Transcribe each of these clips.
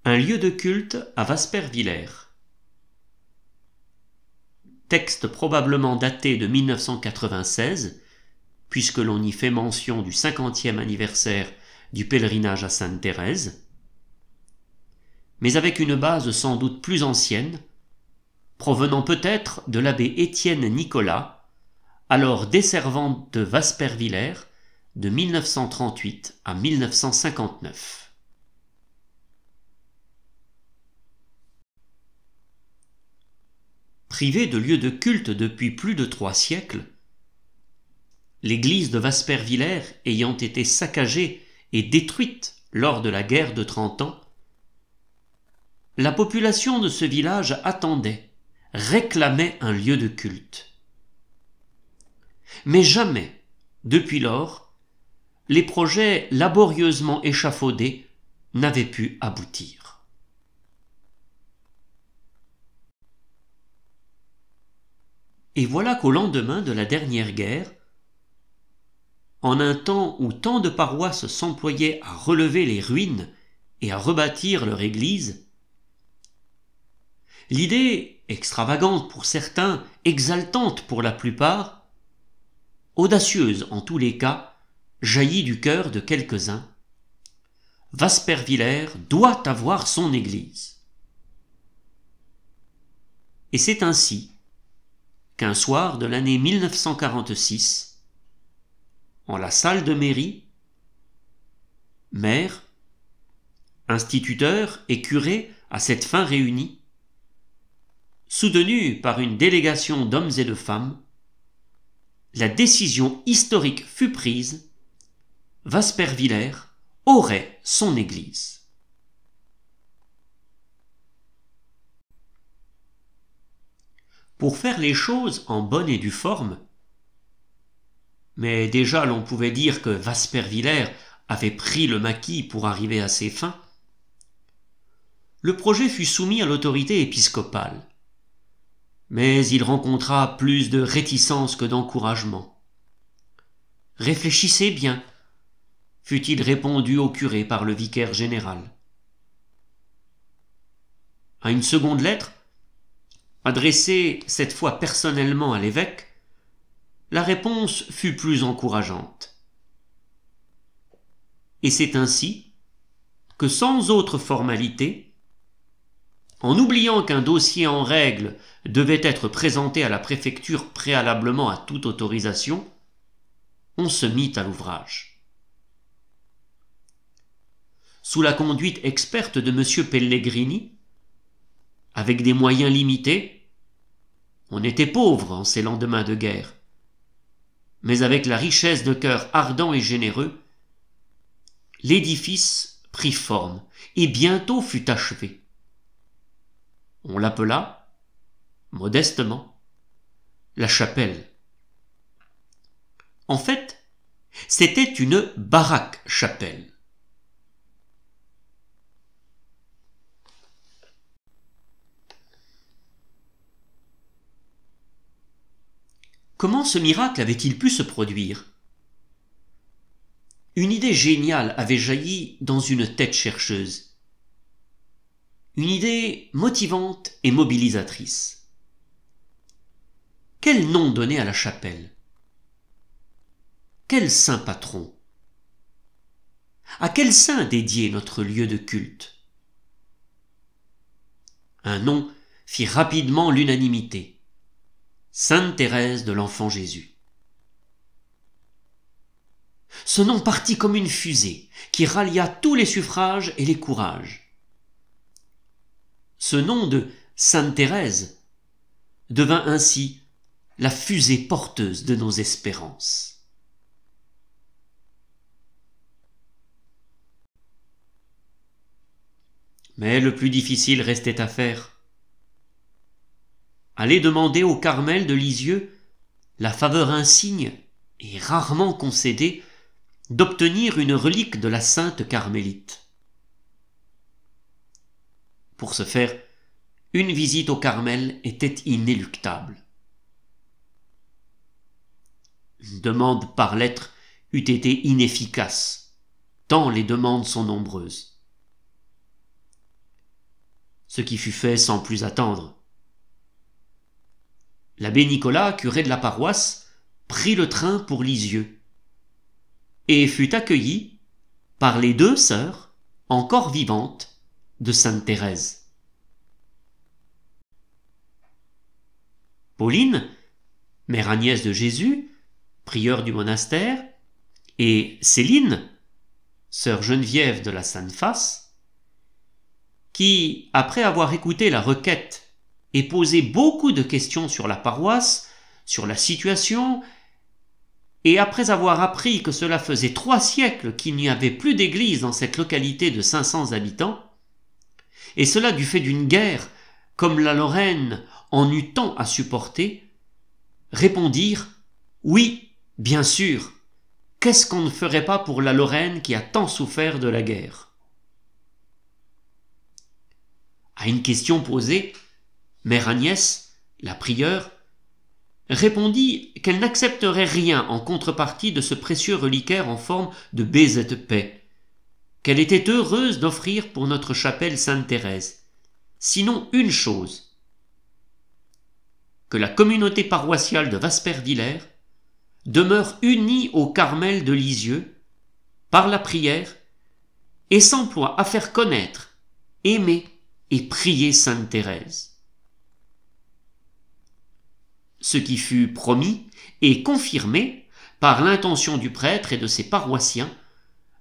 Un lieu de culte à Waspervillers. Texte probablement daté de 1996, puisque l'on y fait mention du 50e anniversaire du pèlerinage à Sainte-Thérèse, mais avec une base sans doute plus ancienne, provenant peut-être de l'abbé Étienne Nicolas, alors desservant de Waspervillers de 1938 à 1959. Privée de lieu de culte depuis plus de 3 siècles, l'église de Waspervillers ayant été saccagée et détruite lors de la guerre de 30 ans, la population de ce village attendait, réclamait un lieu de culte. Mais jamais, depuis lors, les projets laborieusement échafaudés n'avaient pu aboutir. Et voilà qu'au lendemain de la dernière guerre, en un temps où tant de paroisses s'employaient à relever les ruines et à rebâtir leur église, l'idée, extravagante pour certains, exaltante pour la plupart, audacieuse en tous les cas, jaillit du cœur de quelques-uns. Waspervillers doit avoir son église. Et c'est ainsi qu'un soir de l'année 1946, en la salle de mairie, maire, instituteurs et curés à cette fin réunis, soutenus par une délégation d'hommes et de femmes, la décision historique fut prise: Waspervillers aurait son église. Pour faire les choses en bonne et due forme, mais déjà l'on pouvait dire que Waspervillers avait pris le maquis pour arriver à ses fins, le projet fut soumis à l'autorité épiscopale, mais il rencontra plus de réticence que d'encouragement. « Réfléchissez bien », fut-il répondu au curé par le vicaire général. À une seconde lettre, adressée cette fois personnellement à l'évêque, la réponse fut plus encourageante. Et c'est ainsi que, sans autre formalité, en oubliant qu'un dossier en règle devait être présenté à la préfecture préalablement à toute autorisation, on se mit à l'ouvrage. Sous la conduite experte de M. Pellegrini, avec des moyens limités, on était pauvre en ces lendemains de guerre, mais avec la richesse de cœur ardent et généreux, l'édifice prit forme et bientôt fut achevé. On l'appela, modestement, la chapelle. En fait, c'était une baraque-chapelle. Comment ce miracle avait-il pu se produire? Une idée géniale avait jailli dans une tête chercheuse. Une idée motivante et mobilisatrice. Quel nom donner à la chapelle? Quel saint patron? À quel saint dédier notre lieu de culte? Un nom fit rapidement l'unanimité: Sainte Thérèse de l'Enfant Jésus. ce nom partit comme une fusée qui rallia tous les suffrages et les courages. Ce nom de Sainte Thérèse devint ainsi la fusée porteuse de nos espérances. Mais le plus difficile restait à faire. Aller demander au Carmel de Lisieux la faveur insigne et rarement concédée d'obtenir une relique de la sainte carmélite. Pour ce faire, une visite au Carmel était inéluctable. Une demande par lettre eût été inefficace, tant les demandes sont nombreuses. Ce qui fut fait sans plus attendre. L'abbé Nicolas, curé de la paroisse, prit le train pour Lisieux et fut accueilli par les 2 sœurs, encore vivantes, de Sainte Thérèse. Pauline, mère Agnès de Jésus, prieure du monastère, et Céline, sœur Geneviève de la Sainte Face, qui, après avoir écouté la requête et posé beaucoup de questions sur la paroisse, sur la situation, et après avoir appris que cela faisait 3 siècles qu'il n'y avait plus d'église dans cette localité de 500 habitants, et cela du fait d'une guerre comme la Lorraine en eut tant à supporter, répondirent « Oui, bien sûr, qu'est-ce qu'on ne ferait pas pour la Lorraine qui a tant souffert de la guerre ?» À une question posée, mère Agnès, la prieure, répondit qu'elle n'accepterait rien en contrepartie de ce précieux reliquaire en forme de baiser de paix, qu'elle était heureuse d'offrir pour notre chapelle Sainte-Thérèse, sinon une chose, que la communauté paroissiale de Waspervillers demeure unie au Carmel de Lisieux par la prière et s'emploie à faire connaître, aimer et prier Sainte Thérèse. Ce qui fut promis et confirmé par l'intention du prêtre et de ses paroissiens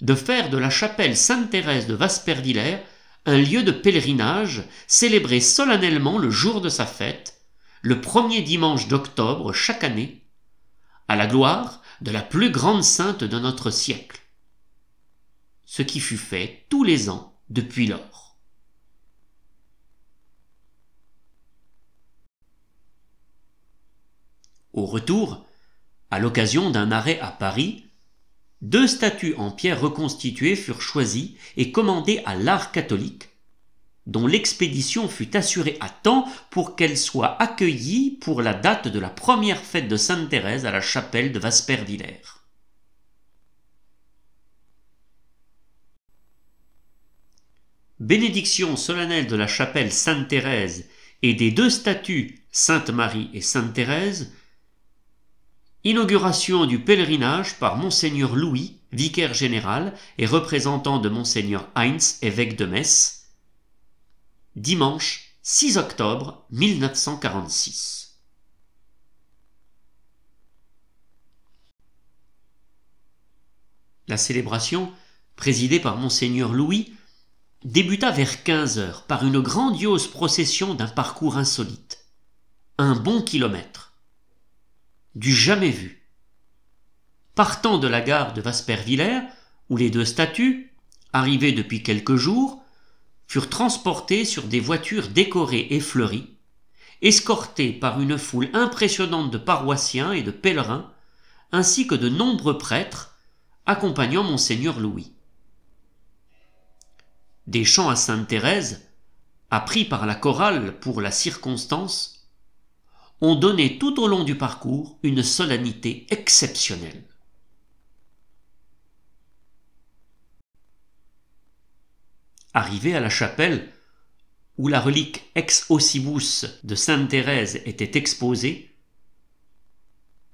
de faire de la chapelle Sainte-Thérèse de Waspervillers un lieu de pèlerinage célébré solennellement le jour de sa fête, le premier dimanche d'octobre chaque année, à la gloire de la plus grande sainte de notre siècle. Ce qui fut fait tous les ans depuis lors. Au retour, à l'occasion d'un arrêt à Paris, 2 statues en pierre reconstituée furent choisies et commandées à l'art catholique, dont l'expédition fut assurée à temps pour qu'elles soient accueillies pour la date de la première fête de Sainte Thérèse à la chapelle de Waspervillers. Bénédiction solennelle de la chapelle Sainte-Thérèse et des 2 statues Sainte-Marie et Sainte-Thérèse. Inauguration du pèlerinage par Monseigneur Louis, vicaire général et représentant de Monseigneur Heinz, évêque de Metz, dimanche 6 octobre 1946. La célébration, présidée par Monseigneur Louis, débuta vers 15 heures par une grandiose procession d'un parcours insolite. Un bon kilomètre. Du jamais vu. Partant de la gare de Waspervillers, où les 2 statues, arrivées depuis quelques jours, furent transportées sur des voitures décorées et fleuries, escortées par une foule impressionnante de paroissiens et de pèlerins, ainsi que de nombreux prêtres, accompagnant Monseigneur Louis. Des chants à Sainte Thérèse, appris par la chorale pour la circonstance, ont donné tout au long du parcours une solennité exceptionnelle. Arrivé à la chapelle, où la relique ex ossibus de Sainte Thérèse était exposée,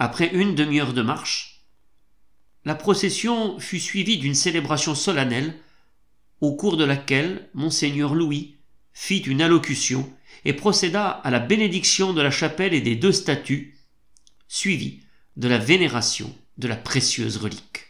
après une demi-heure de marche, la procession fut suivie d'une célébration solennelle, au cours de laquelle Monseigneur Louis fit une allocution et procéda à la bénédiction de la chapelle et des 2 statues, suivie de la vénération de la précieuse relique.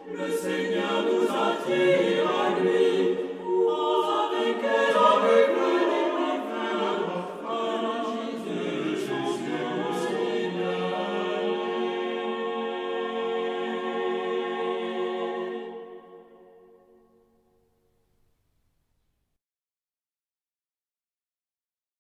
Le Seigneur nous attire.